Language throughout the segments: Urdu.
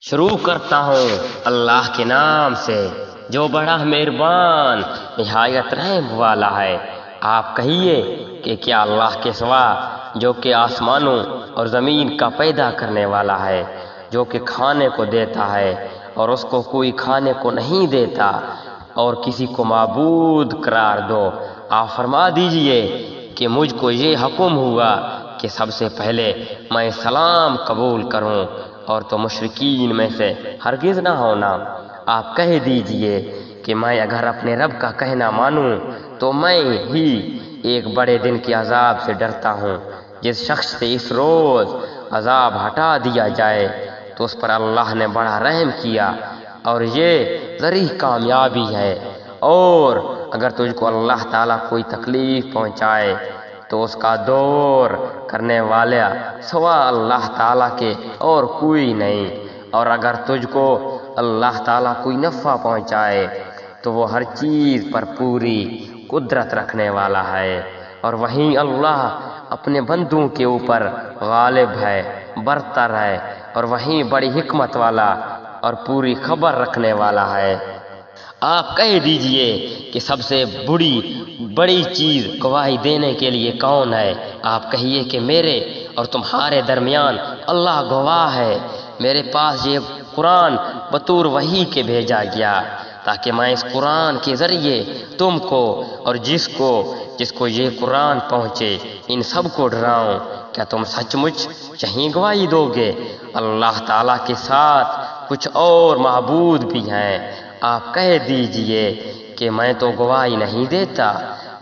شروع کرتا ہوں اللہ کے نام سے جو بڑا مہربان نہایت رحم والا ہے۔ آپ کہیے کہ کیا اللہ کے سوا جو کہ آسمانوں اور زمین کا پیدا کرنے والا ہے، جو کہ کھانے کو دیتا ہے اور اس کو کوئی کھانے کو نہیں دیتا، اور کسی کو معبود قرار دو۔ آپ فرما دیجئے کہ مجھ کو یہ حکم ہوا کہ سب سے پہلے میں سلام قبول کروں، اور تو مشرکین میں سے ہرگز نہ ہونا۔ آپ کہہ دیجئے کہ میں اگر اپنے رب کا کہنا مانوں تو میں ہی ایک بڑے دن کے عذاب سے ڈرتا ہوں۔ جس شخص سے اس روز عذاب ہٹا دیا جائے تو اس پر اللہ نے بڑا رحم کیا، اور یہ ذریع کامیابی ہے۔ اور اگر تجھ کو اللہ تعالیٰ کوئی تکلیف پہنچائے تو اس کا دور کرنے والا سوا اللہ تعالیٰ کے اور کوئی نہیں، اور اگر تجھ کو اللہ تعالیٰ کوئی نفع پہنچائے تو وہ ہر چیز پر پوری قدرت رکھنے والا ہے، اور وہیں اللہ اپنے بندوں کے اوپر غالب ہے، برتر ہے، اور وہیں بڑی حکمت والا اور پوری خبر رکھنے والا ہے۔ آپ کہہ دیجئے کہ سب سے بڑی چیز گواہی دینے کے لیے کون ہے؟ آپ کہیے کہ میرے اور تمہارے درمیان اللہ گواہ ہے۔ میرے پاس یہ قرآن بطور وحی کے بھیجا گیا تاکہ میں اس قرآن کے ذریعے تم کو اور جس کو یہ قرآن پہنچے ان سب کو ڈراؤں۔ کیا تم سچ مچ یہی گواہی دو گے؟ اللہ تعالیٰ کے ساتھ کچھ اور معبود بھی ہیں۔ آپ کہہ دیجئے کہ میں تو گواہی نہیں دیتا۔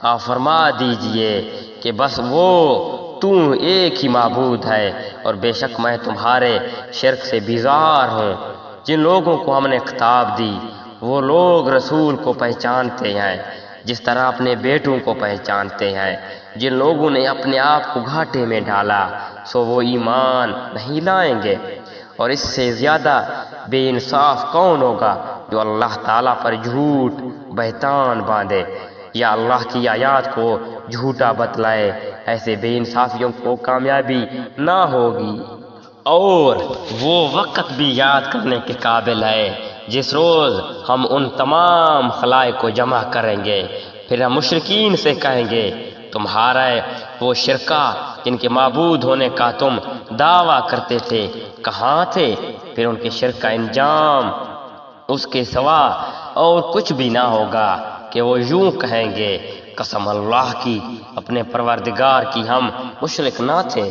آپ فرما دیجئے کہ بس وہ ایک ہی معبود ہے، اور بے شک میں تمہارے شرک سے بیزار ہوں۔ جن لوگوں کو ہم نے کتاب دی وہ لوگ رسول کو پہچانتے ہیں جس طرح اپنے بیٹوں کو پہچانتے ہیں۔ جن لوگوں نے اپنے آپ کو گھاٹے میں ڈالا سو وہ ایمان نہیں لائیں گے، اور اس سے زیادہ بے انصاف کون ہوگا جو اللہ تعالیٰ پر جھوٹ بہتان باندھے یا اللہ کی آیات کو جھوٹا بتلائے۔ ایسے بے انصافیوں کو کامیابی نہ ہوگی۔ اور وہ وقت بھی یاد کرنے کے قابل ہے جس روز ہم ان تمام خلائق کو جمع کریں گے، پھر ہم مشرکین سے کہیں گے تمہارا وہ شرکا جن کے معبود ہونے کا تم دعویٰ کرتے تھے کہاں تھے؟ پھر ان کے شرک کا انجام اس کے سوا اور کچھ بھی نہ ہوگا کہ وہ یوں کہیں گے قسم اللہ کی، اپنے پروردگار کی ہم مشرک نہ تھے۔